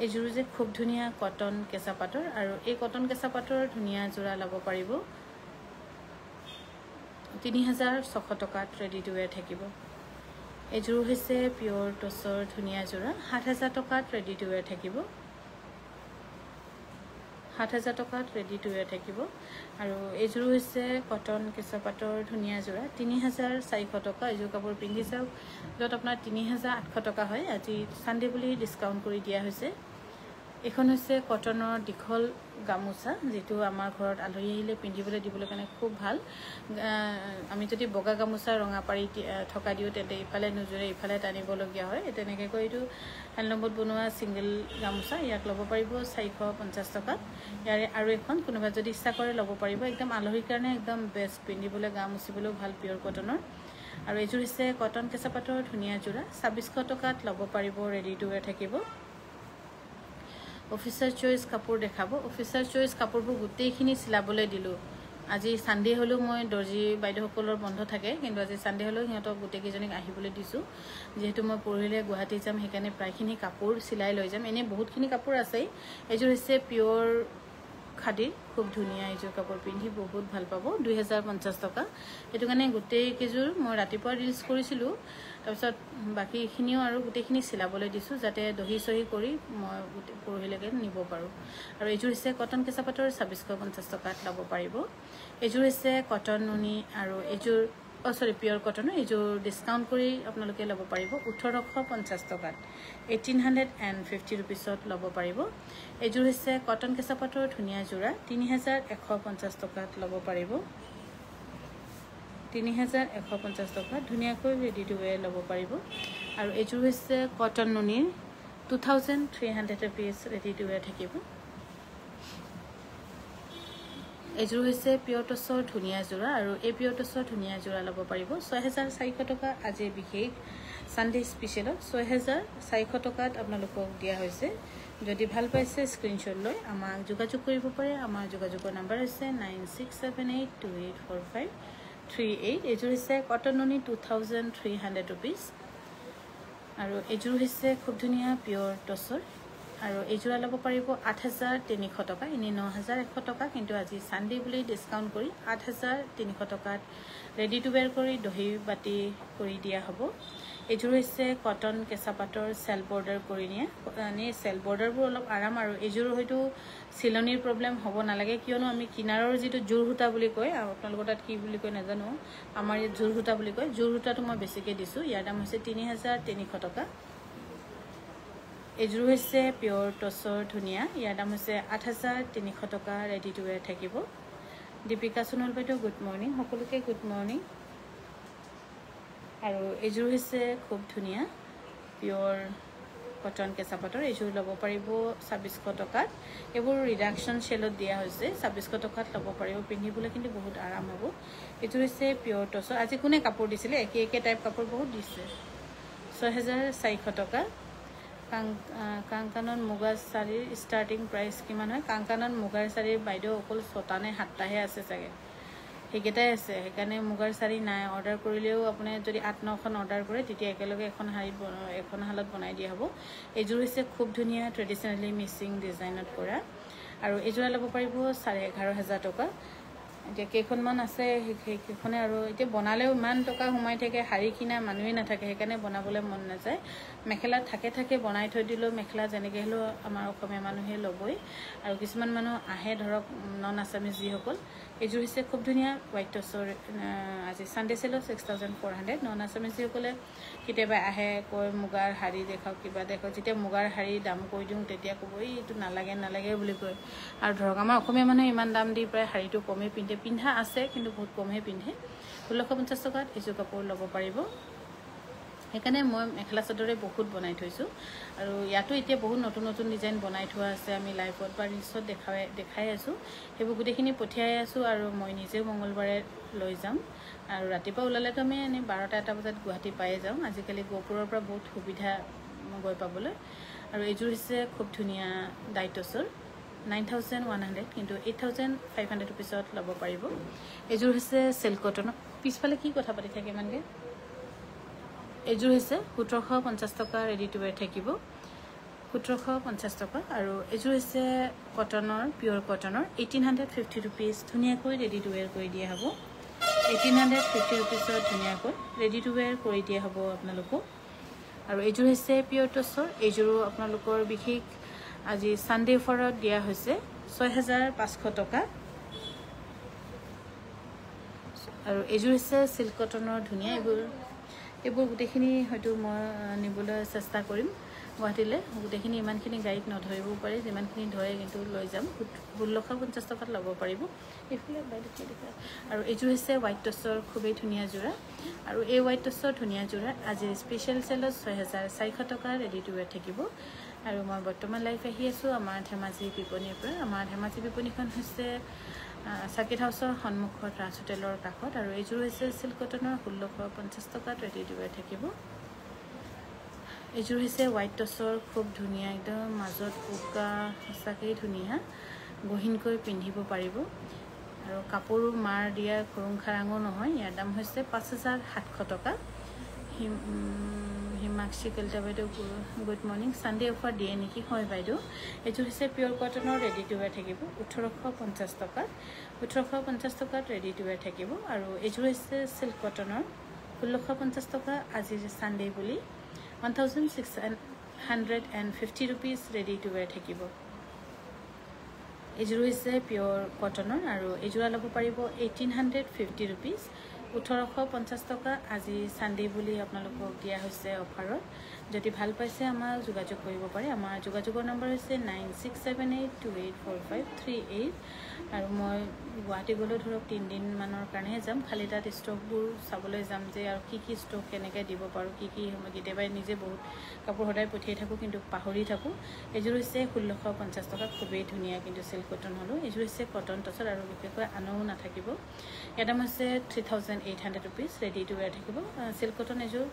এইযোৰ যে খুব ধুনীয়া কটন কেঁচা পাটৰ আৰু এই কটন কেঁচা পাটৰ ধুনীয়া জোৰা ল'ব পাৰিব 3600 টকাত ৰেডি টু ওয়্যাৰ থাকিব এইযোৰ হৈছে পিওৰ টচৰ ধুনীয়া জোৰা 7000 টকাত ৰেডি টু ওয়্যাৰ থাকিব 7000 টকাত ৰেডি টু ওয়্যাৰ থাকিব আৰু এইযোৰ হৈছে কটন কেঁচা পাটৰ ধুনীয়া জোৰা 3400 টকা এইযোৰ কাপোৰ পিন্ধি যাওক যত আপোনাৰ 3800 টকা হয় আজি সানডে বুলি ডিসকাউন্ট কৰি দিয়া হৈছে এখন হৈছে কটনৰ দীঘল গামোচা যেটো আমাৰ ঘৰত আলহী আহিলে পিন্ধিবলৈ দিবলৈ কাৰণে খুব ভাল আমি যদি বগা গামোচা ৰঙা পাৰি থকা দিও তেতে ইফালে নজৰে ইফালে টানিব লগিয়া হয় তেনেকৈ কইটো হ্যান্ডলুমত বনোৱা সিঙ্গেল গামোচা ইয়াক ল'ব পাৰিব 450 টকা ইয়াৰে আৰু এখন কোনোবা যদি ইচ্ছা কৰে ল'ব পাৰিব একদম আলহীৰ কাৰণে একদম বেষ্ট পিন্ধিবলৈ গামুচিবলৈ ভাল পিওৰ কটনৰ আৰু এইযোৰ হৈছে কটন কেঁচা পাটৰ ধুনীয়া জোৰা 2600 টকাত ল'ব পাৰিব ৰেডি টু ওয়্যাৰ থাকিব অফিসাৰ চয়েস কাপড় দেখাবো অফিসাৰ চয়েস কাপড়বোৰ গোটেইখিনি সিলাবলৈ দিলো আজি সানডে হলো মই দৰ্জি বাইদেউসকলৰ বন্ধ থাকে কিন্তু আজি সানডে হলো সিহঁতক গোটেইকেজনীক আহিবলৈ দিছো যেহেতু মই পৰহিলে গুৱাহাটী যাম হেকানে প্ৰায়খিনি কাপোৰ সিলাই লৈ যাম এনে বহুতখিনি কাপোৰ আছে এইযোৰ হৈছে পিওৰ খাদি খুব ধুনীয়া এইযোৰ কাপোৰ পিন্ধি বহুত ভাল পাব 2050 টকা এটো কাৰণে গোটেই কেজোৰ মই ৰাতিপুৱা ৰিলস কৰিছিলো তাৰপিছত বাকিখিনিও আৰু গোটেইখিনি সিলাবলৈ দিছো যাতে দহি সহি কৰি মই পৰহিলৈকে নিব পাৰো আৰু এইযোৰ হৈছে কটন কেঁচা পাটৰ 2650 টকাত ল'ব পাৰিব এইযোৰ হৈছে কটন নুনি আৰু এইযোৰ সৰি পিওৰ কটন এইযোৰ ডিসকাউন্ট কৰি আপোনালোকে ল'ব পাৰিব 1850 টকাত 1850 रुपीसত ল'ব পাৰিব এইযোৰ হৈছে কটন কেঁচা পাটৰ ধুনীয়া জোৰা 3150 টকাত ল'ব পাৰিব 3150 টকা ধুনীয়াকৈ ৰেডি টু ওয়্যাৰ ল'ব পাৰিব আৰু এইযোৰ হৈছে কটন নুনিৰ 2300 रुपीस ৰেডি টু ওয়্যাৰ থাকিব এইযোৰ হৈছে পিওৰ টচৰ ধুনীয়া জোৰা আৰু এই পিওৰ টচৰ ধুনীয়া জোৰা ল'ব পাৰিব 6400 টকা আজি বিশেষ সানডে স্পেশালত 6400 টকাত আপোনালোকক দিয়া হৈছে যদি ভাল পাইছে স্ক্ৰিনশ্বট লৈ আমাক যোগাযোগ কৰিব পাৰে আমাৰ যোগাযোগৰ নম্বৰ হৈছে 9678284538 এইযোৰ হৈছে কটন নুনি 2300 रुपीस আৰু এইযোৰ হৈছে খুব ধুনীয়া পিওৰ টচৰ আৰু এইযোৰা ল'ব পাৰিব 8300 টকা ইনি 9100 টকা কিন্তু আজি সানডে বুলি ডিসকাউন্ট কৰি 8300 টকাত ৰেডি টু ওয়্যাৰ কৰি দহি বাটি কৰি দিয়া হ'ব এইযোৰ হৈছে কটন কেঁচা পাটৰ সেল বৰ্ডাৰ কৰি নিয়া মানে সেল বৰ্ডাৰবোৰ অলপ আৰাম আৰু এইযোৰ হয়তো সিলনিৰ প্ৰবলেম হ'ব নালাগে কিয়নো আমি কিনাৰৰ যেটো জুৰহুটা বুলি কয় আপোনালোকৰ তাত কি বুলি কয় নাজানো আমাৰ এই জুৰহুটা বুলি কয় জুৰহুটাটো মই বেছিকৈ দিছো ইয়াৰ দাম হৈছে 3300 টকা এইযোৰ হৈছে পিওৰ টচৰ ধুনীয়া ইয়াৰ দাম হৈছে 8300 টকা ৰেডি টু ওয়্যাৰ থাকিব দীপিকা সোণল বাইদেউ গুড মৰ্নিং সকলোকে গুড মৰ্নিং আৰু এইযোৰ হৈছে খুব ধুনীয়া পিওৰ কটন কেঁচা পাটৰ এইযোৰ ল'ব পাৰিব 2600 টকাত এবোৰ ৰিডাকশন সেলত দিয়া হৈছে 2600 টকাত ল'ব পাৰিব পিন্ধিবলৈ কিন্তু বহুত আৰাম হ'ব এইযোৰ হৈছে পিওৰ টচৰ আজি কোনে কাপোৰ দিছিলে একে টাইপ কাপোৰ বহুত দিছে 6400 টকা কাংকানন মুগাৰ শাড়ীৰ স্টাৰ্টিং প্ৰাইস কিমান হয় কাংকানন মুগাৰ শাড়ীৰ বাইদেউ অকল 6টা নে 7টাহে আছে চাগে হেকেটাই আছে হেকানে মুগাৰ শাড়ী নাই অৰ্ডাৰ কৰিলেও আপুনি যদি 8-9খন অৰ্ডাৰ কৰে তেতিয়া একেলগে এখন হালত বনাই দিয়া হ'ব এইযোৰ হৈছে খুব ধুনীয়া ট্ৰেডিশনালি মিক্সিং ডিজাইনত কৰা আৰু এইযোৰা ল'ব পাৰিব 11500 টকা এতিয়া কেইখনমান আছে সেইকেইখনে আৰু এতিয়া বনালেও ইমান টকা সোমাই থাকে শাৰী কিনা মানুহেই নাথাকে সেইকাৰণে বনাবলৈ মন নাযায় মেখেলা থাকে বনাই থৈ দিলেও মেখেলা যেনেকৈ হ'লেও আমাৰ অসমীয়া মানুহে ল'বই আৰু কিছুমান মানুহ আহে ধৰক নন আছামিজ যিসকল এইযোৰ হৈছে খুব ধুনীয়া হোৱাইট টচৰ আজি ছানডে চেলত 6400 নন আছামিজ যিসকলে কেতিয়াবা আহে কয় মুগাৰ শাৰী দেখাওক কিবা দেখাওক যেতিয়া মুগাৰ শাৰী দাম কৈ দিওঁ তেতিয়া ক'ব এইটো নালাগে বুলি কয় আৰু ধৰক আমাৰ অসমীয়া মানুহে ইমান দাম দি প্ৰায় শাৰীটো কমেই পিন্ধা আছে কিন্তু বহুত কমহে পিন্ধে 1650 টকাত এইযোৰ কাপোৰ ল'ব পাৰিব সেইকাৰণে মই মেখেলা চাদৰে বহুত বনাই থৈছোঁ আৰু ইয়াতো এতিয়া বহুত নতুন ডিজাইন বনাই থোৱা আছে আমি লাইভত বা ৰিলছত দেখাই আছোঁ সেইবোৰ গোটেইখিনি পঠিয়াই আছোঁ আৰু মই নিজেও মঙ্গলবাৰে লৈ যাম আৰু ৰাতিপুৱা ওলালেতো আমি এনেই 12টা বজাত গুৱাহাটী পায়ে যাওঁ আজিকালি গহপুৰৰ পৰা বহুত সুবিধা গৈ পাবলৈ আৰু এইযোৰ হৈছে খুব ধুনীয়া ডাইটছৰ 9100 কিন্তু 8500 ৰুপিছত ল'ব পাৰিব এইযোৰ হৈছে সিল্ক কটনৰ পিছফালে কি কথা পাতি থাকে ইমানকে এইযোৰ হৈছে 1750 টকা ৰেডি টু ৱেৰ থাকিব 1750 টকা আৰু এইযোৰ হৈছে কটনৰ পিয়ৰ কটনৰ 1850 ৰুপিছ ধুনীয়াকৈ ৰেডি টু ৱেৰ কৰি দিয়া হ'ব 1850 ৰুপিছত ধুনীয়াকৈ ৰেডি টু ৱেৰ কৰি দিয়া হ'ব আপোনালোকক আৰু এইযোৰ হৈছে পিয়ৰ টচৰ এইযোৰো আপোনালোকৰ বিশেষ আজি সানডে অফাৰত দিয়া হৈছে 6500 টকা আৰু এইযোৰ হৈছে সিল্ক কটনৰ ধুনীয়া এইবোৰ গোটেইখিনি হয়তো মই নিবলৈ চেষ্টা কৰিম গুৱাহাটীলৈ গোটেইখিনি ইমানখিনি গাড়ীত নধৰিব পাৰে যিমানখিনি ধৰে কিন্তু লৈ যাম 1650 টকাত ল'ব পাৰিব এইফালে আৰু এইযোৰ হৈছে হোৱাইট টচৰ খুবেই ধুনীয়া যোৰা আৰু এই হোৱাইট টচৰ ধুনীয়া যোৰা আজি স্পেচিয়েল চেলত 6400 টকা ৰেডি টু ৱেৰ থাকিব আৰু মই বৰ্তমান লাইভ আহি আছোঁ আমাৰ ধেমাজি বিপণীৰ পৰা আমাৰ ধেমাজি বিপণীখন হৈছে সাৰ্কিট হাউছৰ সন্মুখত ৰাজ হোটেলৰ কাষত আৰু এইযোৰ হৈছে সিল্ক কটনৰ 1650 টকাত ৰেডি টু ৱেৰ থাকিব এইযোৰ হৈছে হোৱাইট টচৰ খুব ধুনীয়া একদম মাজত উকা সঁচাকেই ধুনীয়া গহীনকৈ পিন্ধিব পাৰিব আৰু কাপোৰো মাৰ দিয়া খৰুং খাৰাঙো নহয় ইয়াৰ দাম হৈছে 5700 টকা হিমাক্ষী কলিতা বাইদেউ গুড মৰ্নিং সানডে অফাৰ দিয়ে নেকি হয় বাইদেউ এইযোৰ হৈছে পিয়ৰ কটনৰ ৰেডি টু ৱেৰ থাকিব 1850 টকাত 1850 টকাত ৰেডি টু ৱেৰ থাকিব আৰু এইযোৰ হৈছে সিল্ক কটনৰ 1650 টকা আজি সানডে বুলি 1650 ৰুপিছ ৰেডি টু ৱেৰ থাকিব এইযোৰ হৈছে পিয়ৰ কটনৰ আৰু এইযোৰা ল'ব পাৰিব 1850 ৰুপিছ 1850 টকা আজি সানডে বুলি আপোনালোকক দিয়া হৈছে অফাৰত যদি ভাল পাইছে আমাৰ যোগাযোগ কৰিব পাৰে আমাৰ যোগাযোগৰ নম্বৰ হৈছে 9678284538 আৰু মই গুৱাহাটী গ'লেও ধৰক 3 দিন মানৰ কাৰণেহে যাম খালি তাত ষ্টকবোৰ চাবলৈ যাম যে আৰু কি ষ্টক কেনেকৈ দিব পাৰোঁ কি কেতিয়াবা নিজে বহুত কাপোৰ সদায় পঠিয়াই থাকোঁ কিন্তু পাহৰি থাকোঁ এইযোৰ হৈছে 1650 টকা খুবেই ধুনীয়া কিন্তু সিল্ক কটন হ'লেও এইযোৰ হৈছে কটন টচৰ আৰু বিশেষকৈ আনও নাথাকিব ইয়াৰ দাম হৈছে 3800 ৰুপিছ ৰেডি টু ৱেৰ থাকিব সিল্ক কটন এইযোৰ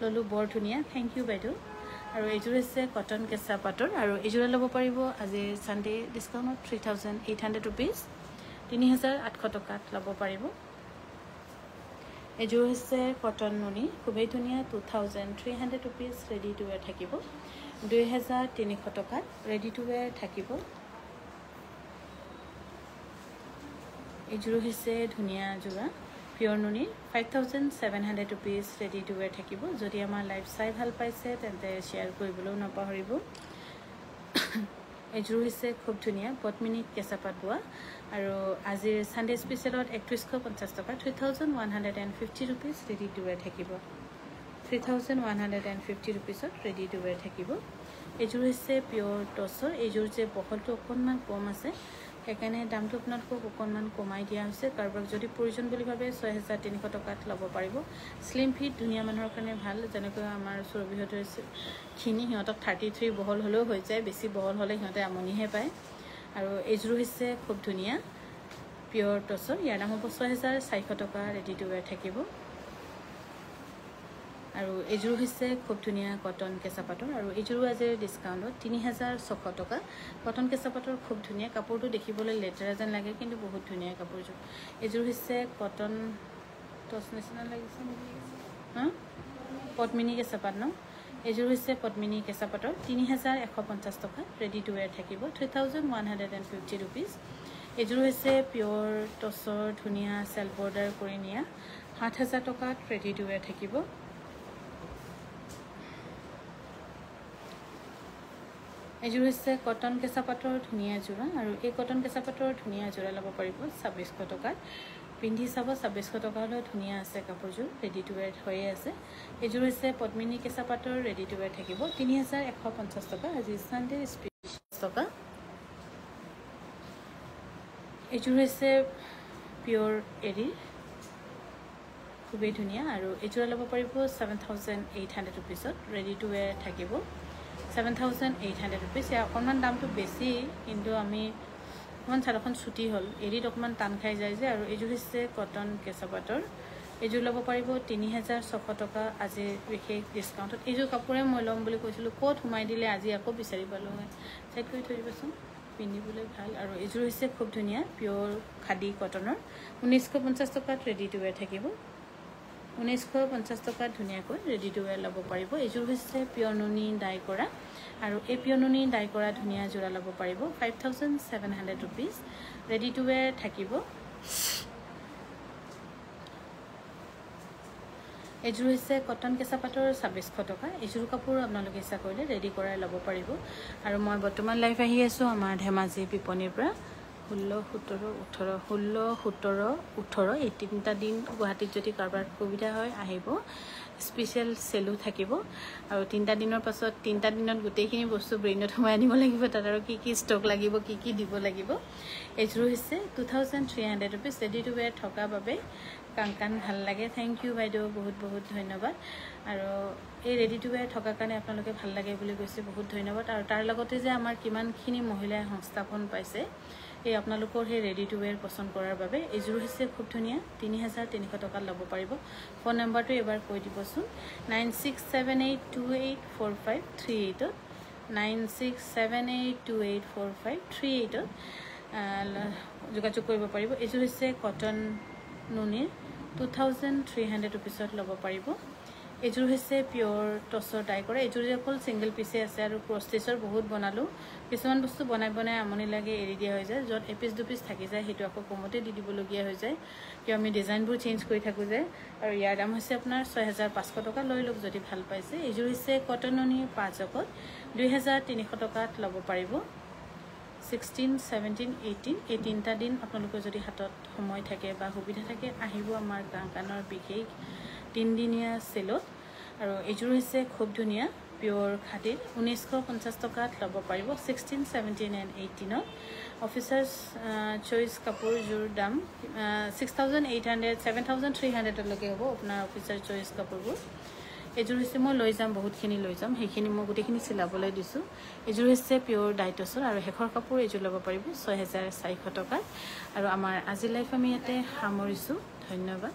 ল'লোঁ বৰ ধুনীয়া থেংক ইউ বাইদেউ আৰু এইযোৰ হৈছে কটন কেঁচা পাটৰ আৰু এইযোৰা ল'ব পাৰিব আজি সানডে ডিছকাউণ্টত 3800 ৰুপিছ 3800 টকাত ল'ব পাৰিব এইযোৰ হৈছে কটন নুনি খুবেই ধুনীয়া 2300 ৰুপিছ ৰেডি টু ৱেৰ থাকিব 2300 টকাত ৰেডি টু ৱেৰ থাকিব এইযোৰ হৈছে ধুনীয়া যোৰা পিয়ৰ নুনি 5700 ৰুপিছ ৰেডি টু ৱেৰ থাকিব যদি আমাৰ লাইভ চাই ভাল পাইছে তেন্তে শ্বেয়াৰ কৰিবলৈও নাপাহৰিব এইযোৰ হৈছে খুব ধুনীয়া পদ্মিনী কেঁচা পাত বোৱা আৰু আজিৰ সানডে স্পেচিয়েলত 3150 টকা 3150 ৰুপিছ ৰেডি টু ৱেৰ থাকিব 3150 ৰুপিছত ৰেডি টু ৱেৰ থাকিব এইযোৰ হৈছে পিয়ৰ টচৰ এইযোৰ যে বহলটো অকণমান কম আছে সেইকাৰণে দামটো আপোনালোকক অকণমান কমাই দিয়া হৈছে কাৰোবাক যদি প্ৰয়োজন বুলি ভাবে 6300 টকাত ল'ব পাৰিব স্লিম ফিট ধুনীয়া মানুহৰ কাৰণে ভাল যেনেকৈ আমাৰ চৰ্বিহঁতৰ খিনি সিহঁতক 33 বহল হ'লেও হৈ যায় বেছি বহল হ'লে সিহঁতে আমনিহে পায় আৰু এইযোৰ হৈছে খুব ধুনীয়া পিয়ৰ টচৰ ইয়াৰ দাম হ'ব 6400 টকা ৰেডি টু ৱেৰ থাকিব আৰু এইযোৰ হৈছে খুব ধুনীয়া কটন কেঁচা পাটৰ আৰু এইযোৰো আজি ডিছকাউণ্টত 3600 টকা কটন কেঁচা পাটৰ খুব ধুনীয়া কাপোৰটো দেখিবলৈ লেতেৰা যেন লাগে কিন্তু বহুত ধুনীয়া কাপোৰযোৰ এইযোৰ হৈছে কটন টচ নিচিনা লাগিছে নেকি পদ্মিনী কেঁচা পাট ন এইযোৰ হৈছে পদ্মিনী কেঁচা পাটৰ 3150 টকা ৰেডি টু ৱেৰ থাকিব 3150 ৰুপিছ এইযোৰ হৈছে পিয়ৰ টচৰ ধুনীয়া চেল্ফ বৰ্ডাৰ কৰি নিয়া ৭,০০০ টকাত ৰেডি টু ৱেৰ থাকিব। এইযোৰ হৈছে কটন কেঁচা পাটৰ ধুনীয়া যোৰা আৰু এই কটন কেঁচা পাটৰ ধুনীয়া যোৰা ল'ব পাৰিব ২৬০০ টকাত। পিন্ধি চাব ২৬০০ টকালৈ ধুনীয়া আছে কাপোৰযোৰ, ৰেডি টু ৱেৰ হৈয়ে আছে। এইযোৰ হৈছে পদ্মিনী কেঁচা পাটৰ ৰেডি টু ৱেৰ থাকিব ৩,১৫০ টকা। আজি চানডে স্পেচিয়েল টকা। এইযোৰ হৈছে পিয়ৰ এৰীৰ, খুবেই ধুনীয়া আৰু এইযোৰা ল'ব পাৰিব 7,800 ৰুপিছত, ৰেডি টু ৱেৰ থাকিব 7,800 ৰুপিজ। ইয়াৰ অকণমান দামটো বেছি, কিন্তু আমি অকণমান চাদৰখন ছুটি হ'ল, এৰীত অকণমান টান খাই যায় যে। আৰু এইযোৰ হৈছে কটন কেঁচা পাটৰ, এইযোৰ ল'ব পাৰিব ৩,৬০০ টকা আজিৰ বিশেষ ডিছকাউণ্টত। এইযোৰ কাপোৰে মই ল'ম বুলি কৈছিলোঁ, ক'ত সোমাই দিলে আজি আকৌ বিচাৰি পালোঁ হয়। চেক কৰি থৈ দিবচোন, পিন্ধিবলৈ ভাল। আৰু এইযোৰ হৈছে খুব ধুনীয়া পিয়ৰ খাদী কটনৰ ১৯৫০ টকাত ৰেডি টু ৱেৰ থাকিব। ১৯৫০ টকাত ধুনীয়াকৈ ৰেডি টু ৱেৰ ল'ব পাৰিব। এইযোৰ হৈছে পিয়ৰ নুনি ডাই কৰা আৰু এই পিয়ৰ নুনি ডাই কৰা ধুনীয়া যোৰা ল'ব পাৰিব 5,700 ৰুপিজ, ৰেডি টু ৱেৰ থাকিব। এইযোৰ হৈছে কটন কেঁচা পাটৰ ২৬০০ টকা। এইযোৰ কাপোৰ আপোনালোকে ইচ্ছা কৰিলে ৰেডি কৰাই ল'ব পাৰিব। আৰু মই বৰ্তমান লাইভ আহি আছোঁ আমাৰ ধেমাজি বিপণীৰ পৰা। ১৬, ১৭, ১৮ এই ৩টা দিন গুৱাহাটীত যদি কাৰোবাৰ সুবিধা হয় আহিব। স্পেচিয়েল চেলো থাকিব আৰু 3টা দিনৰ পাছত 3টা দিনত গোটেইখিনি বস্তু ব্ৰেইনত সোমাই আনিব লাগিব। তাত আৰু কি ষ্টক লাগিব, কি দিব লাগিব। এইযোৰ হৈছে 2,300 ৰুপিজ, ৰেডি টু ৱেৰ থকা বাবে কাণ ভাল লাগে। থেংক ইউ বাইদেউ, বহুত বহুত ধন্যবাদ। আৰু এই ৰেডি টু ৱেৰ থকাৰ কাৰণে আপোনালোকে ভাল লাগে বুলি কৈছে, বহুত ধন্যবাদ। আৰু তাৰ লগতে যে আমাৰ কিমানখিনি মহিলাই সংস্থাপন পাইছে এই আপোনালোকৰ সেই ৰেডি টু ৱেৰ পচন্দ কৰাৰ বাবে। এইযোৰ হৈছে খুব ধুনীয়া ৩,৩০০ টকাত ল'ব পাৰিব। ফোন নম্বৰটো এবাৰ কৈ দিবচোন, 9678284538, 9678284538 যোগাযোগ কৰিব পাৰিব। এইযোৰ হৈছে কটন নুনিৰ 2,300 ৰুপিছত ল'ব পাৰিব। এইযোৰ হৈছে পিয়ৰ টচৰ ডাই কৰা। এইযোৰ যে অকল ছিংগল পিচে আছে আৰু ক্ৰছ ষ্টিচৰ বহুত বনালোঁ। কিছুমান বস্তু বনাই আমনি লাগে, এৰি দিয়া হৈ যায়। য'ত এপিচ দুপিচ থাকি যায় সেইটো আকৌ কমতে দি দিবলগীয়া হৈ যায়, কিয় আমি ডিজাইনবোৰ চেঞ্জ কৰি থাকোঁ যে। আৰু ইয়াৰ দাম হৈছে আপোনাৰ 6,500 টকা, লৈ লওক যদি ভাল পাইছে। এইযোৰ হৈছে কটন নুনিৰ 5 জকত 2,300 টকাত ল'ব পাৰিব। 16, 17, 18 এই 3টা দিন আপোনালোকৰ যদি হাতত সময় থাকে বা সুবিধা থাকে আহিব আমাৰ কাণৰ বিশেষ 3দিনীয়া চেলত। আৰু এইযোৰ হৈছে খুব ধুনীয়া পিয়ৰ খাদীৰ ১৯৫০ টকাত ল'ব পাৰিব। 16, 17 and 18 অফিচাৰ্ছ চইচ কাপোৰযোৰ দাম 6,800, 7,300লৈকে হ'ব আপোনাৰ অফিচাৰ চইচ কাপোৰবোৰ। এইযোৰ হৈছে মই লৈ যাম, বহুতখিনি লৈ যাম, সেইখিনি মই গোটেইখিনি চিলাবলৈ দিছোঁ। এইযোৰ হৈছে পিয়ৰ ডাইটছৰ আৰু শেষৰ কাপোৰ এইযোৰ ল'ব পাৰিব 6,400 টকাত। আৰু আমাৰ আজি লাইফ আমি ইয়াতে সামৰিছোঁ, ধন্যবাদ।